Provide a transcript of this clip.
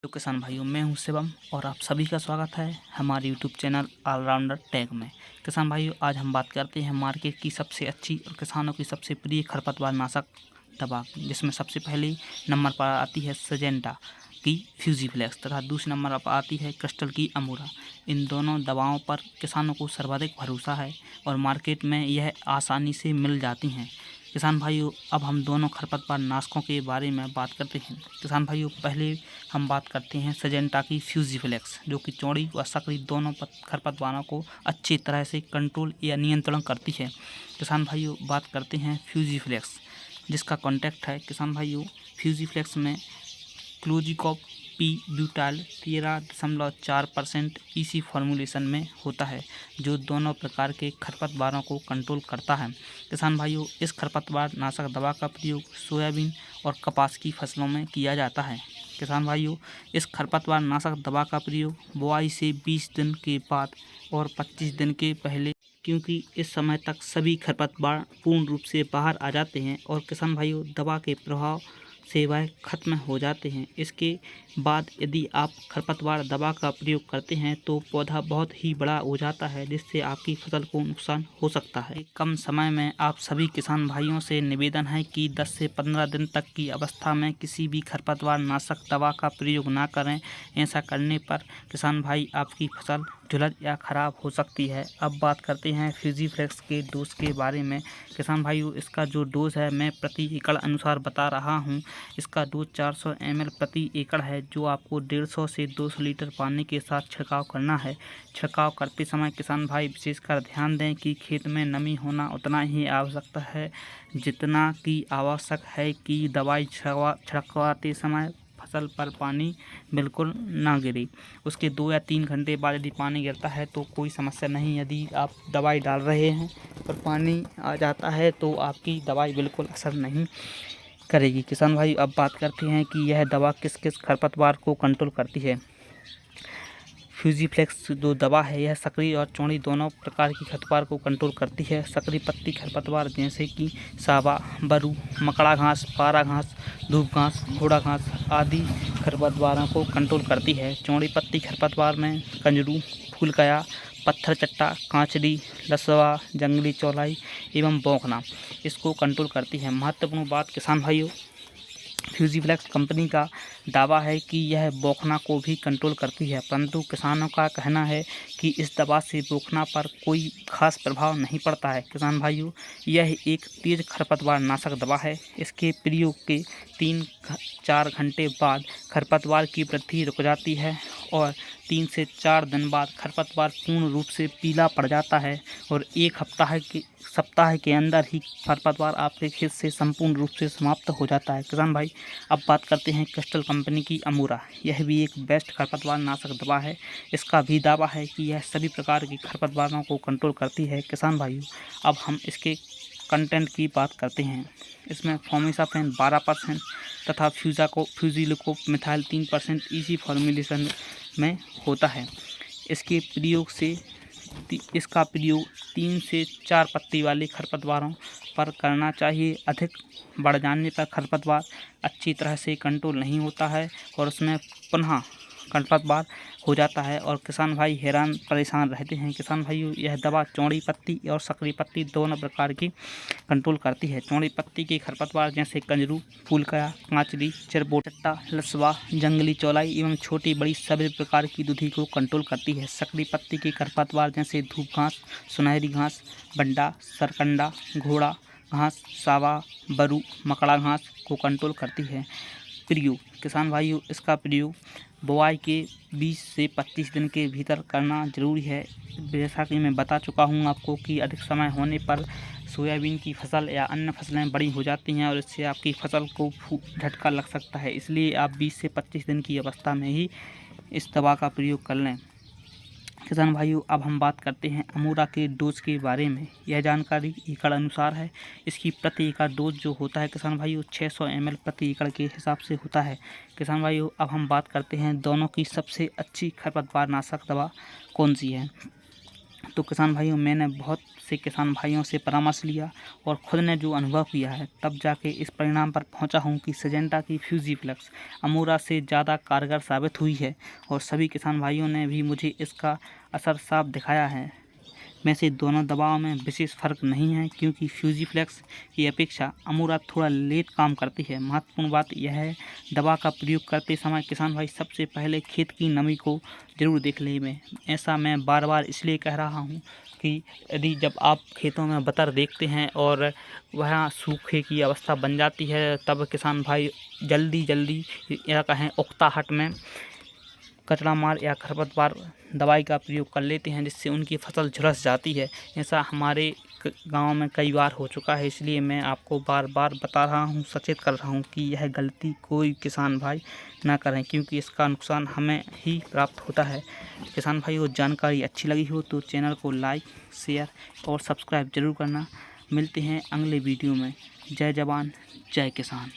तो किसान भाइयों, मैं हूं शिवम और आप सभी का स्वागत है हमारे यूट्यूब चैनल ऑलराउंडर टेक में। किसान भाइयों, आज हम बात करते हैं मार्केट की सबसे अच्छी और किसानों की सबसे प्रिय खरपतवार नाशक दवा, जिसमें सबसे पहले नंबर पर आती है सिजेंटा की फ्यूजीफ्लेक्स तथा दूसरे नंबर पर आती है क्रिस्टल की अमूरा। इन दोनों दवाओं पर किसानों को सर्वाधिक भरोसा है और मार्केट में यह आसानी से मिल जाती हैं। किसान भाइयों, अब हम दोनों खरपतवार नाशकों के बारे में बात करते हैं। किसान भाइयों, पहले हम बात करते हैं सिजेंटा की फ्यूजीफ्लेक्स, जो कि चौड़ी व सकरी दोनों खरपतवारों को अच्छी तरह से कंट्रोल या नियंत्रण करती है। किसान भाइयों, बात करते हैं फ्यूजीफ्लेक्स, जिसका कॉन्टैक्ट है किसान भाइयों फ्यूजीफ्लेक्स में क्लोजिकॉप पी ब्यूटाइल 13.4% इसी फॉर्मूलेशन में होता है, जो दोनों प्रकार के खरपतवारों को कंट्रोल करता है। किसान भाइयों, इस खरपतवार नाशक दवा का प्रयोग सोयाबीन और कपास की फसलों में किया जाता है। किसान भाइयों, इस खरपतवार नाशक दवा का प्रयोग बुआई से 20 दिन के बाद और 25 दिन के पहले, क्योंकि इस समय तक सभी खरपतवार पूर्ण रूप से बाहर आ जाते हैं और किसान भाइयों दवा के प्रभाव से वह खत्म हो जाते हैं। इसके बाद यदि आप खरपतवार दवा का प्रयोग करते हैं तो पौधा बहुत ही बड़ा हो जाता है, जिससे आपकी फसल को नुकसान हो सकता है। कम समय में आप सभी किसान भाइयों से निवेदन है कि 10 से 15 दिन तक की अवस्था में किसी भी खरपतवार नाशक दवा का प्रयोग ना करें। ऐसा करने पर किसान भाई आपकी फसल झुलस या खराब हो सकती है। अब बात करते हैं फ्यूजीफ्लेक्स के डोज के बारे में। किसान भाइयों, इसका जो डोज है मैं प्रति एकड़ अनुसार बता रहा हूँ। इसका डोज 400 ml प्रति एकड़ है, जो आपको 150 से 200 लीटर पानी के साथ छिड़काव करना है। छिड़काव करते समय किसान भाई विशेषकर ध्यान दें कि खेत में नमी होना उतना ही आवश्यक है जितना कि आवश्यक है कि दवाई छिड़कवाते समय फसल पर पानी बिल्कुल ना गिरे। उसके 2 या 3 घंटे बाद यदि पानी गिरता है तो कोई समस्या नहीं। यदि आप दवाई डाल रहे हैं और पानी आ जाता है तो आपकी दवाई बिल्कुल असर नहीं करेगी। किसान भाई, अब बात करते हैं कि यह दवा किस किस खरपतवार को कंट्रोल करती है। फ्यूजीफ्लेक्स जो दवा है यह सकरी और चौड़ी दोनों प्रकार की खरपतवार को कंट्रोल करती है। सकरी पत्ती खरपतवार जैसे कि सावा, बरू, मकड़ा घास, पारा घास, धूप घास, घोड़ा घास आदि खरपतवारों को कंट्रोल करती है। चौड़ी पत्ती खरपतवार में कंजरू, फूलकया, पत्थर चट्टा, कांचड़ी, लसवा, जंगली चौलाई एवं बौखना इसको कंट्रोल करती है। महत्वपूर्ण बात किसान भाइयों, फ्यूजीफ्लेक्स कंपनी का दावा है कि यह बौखना को भी कंट्रोल करती है, परंतु किसानों का कहना है कि इस दवा से बौखना पर कोई खास प्रभाव नहीं पड़ता है। किसान भाइयों, यह एक तेज खरपतवार नाशक दवा है। इसके प्रयोग के 3-4 घंटे बाद खरपतवार की वृद्धि रुक जाती है और 3 से 4 दिन बाद खरपतवार पूर्ण रूप से पीला पड़ जाता है और एक सप्ताह के अंदर ही खरपतवार आपके खेत से संपूर्ण रूप से समाप्त हो जाता है। किसान भाई, अब बात करते हैं क्रिस्टल कंपनी की अमूरा। यह भी एक बेस्ट खरपतवार नाशक दवा है। इसका भी दावा है कि यह सभी प्रकार की खरपतवारों को कंट्रोल करती है। किसान भाइयों, अब हम इसके कंटेंट की बात करते हैं। इसमें फोमेसाफेन 12% तथा फ्यूजिलिकोप मिथाइल 3% इसी फॉर्मुलेशन में होता है। इसका प्रयोग 3 से 4 पत्ती वाले खरपतवारों पर करना चाहिए। अधिक बढ़ जाने पर खरपतवार अच्छी तरह से कंट्रोल नहीं होता है और उसमें पुनः खरपतवार हो जाता है और किसान भाई हैरान परेशान रहते हैं। किसान भाइयों, यह दवा चौड़ी पत्ती और सकरी पत्ती दोनों प्रकार की कंट्रोल करती है। चौड़ी पत्ती के खरपतवार जैसे कंजरू, फूलकया, कांचड़ी, चिरबोट चट्टा, लसवा, जंगली चौलाई एवं छोटी बड़ी सभी प्रकार की दुधी को कंट्रोल करती है। सकरी पत्ती के खरपतवार जैसे धूप घास, सुनहरी घास, बंडा, सरकंडा, घोड़ा घास, सावा, बरू, मकड़ा घास को कंट्रोल करती है। प्रयोग किसान भाइयों, इसका प्रयोग बुआई के 20 से 25 दिन के भीतर करना जरूरी है। जैसा कि मैं बता चुका हूं आपको कि अधिक समय होने पर सोयाबीन की फसल या अन्य फसलें बड़ी हो जाती हैं और इससे आपकी फसल को झटका लग सकता है। इसलिए आप 20 से 25 दिन की अवस्था में ही इस दवा का प्रयोग कर लें। किसान भाइयों, अब हम बात करते हैं अमूरा के डोज के बारे में। यह जानकारी एकड़ अनुसार है। इसकी प्रति एकड़ डोज जो होता है किसान भाइयों 600 ml प्रति एकड़ के हिसाब से होता है। किसान भाइयों, अब हम बात करते हैं दोनों की सबसे अच्छी खरपतवार नाशक दवा कौन सी है। तो किसान भाइयों, मैंने बहुत से किसान भाइयों से परामर्श लिया और ख़ुद ने जो अनुभव किया है, तब जाके इस परिणाम पर पहुंचा हूं कि सिजेंटा की फ्यूजीफ्लेक्स अमूरा से ज़्यादा कारगर साबित हुई है और सभी किसान भाइयों ने भी मुझे इसका असर साफ दिखाया है। वैसे दोनों दवाओं में विशेष फ़र्क नहीं है, क्योंकि फ्यूजीफ्लेक्स की अपेक्षा अमूरा थोड़ा लेट काम करती है। महत्वपूर्ण बात यह है, दवा का प्रयोग करते समय किसान भाई सबसे पहले खेत की नमी को ज़रूर देख लें। ऐसा मैं बार बार इसलिए कह रहा हूँ कि यदि जब आप खेतों में बतर देखते हैं और वह सूखे की अवस्था बन जाती है, तब किसान भाई जल्दी या कहें उकताहट में कचरा मार या खरपतवार दवाई का प्रयोग कर लेते हैं, जिससे उनकी फसल झुलस जाती है। ऐसा हमारे गांव में कई बार हो चुका है, इसलिए मैं आपको बार बार बता रहा हूं, सचेत कर रहा हूं कि यह गलती कोई किसान भाई ना करें, क्योंकि इसका नुकसान हमें ही प्राप्त होता है। किसान भाई, वो जानकारी अच्छी लगी हो तो चैनल को लाइक, शेयर और सब्सक्राइब जरूर करना। मिलते हैं अगले वीडियो में। जय जवान, जय किसान।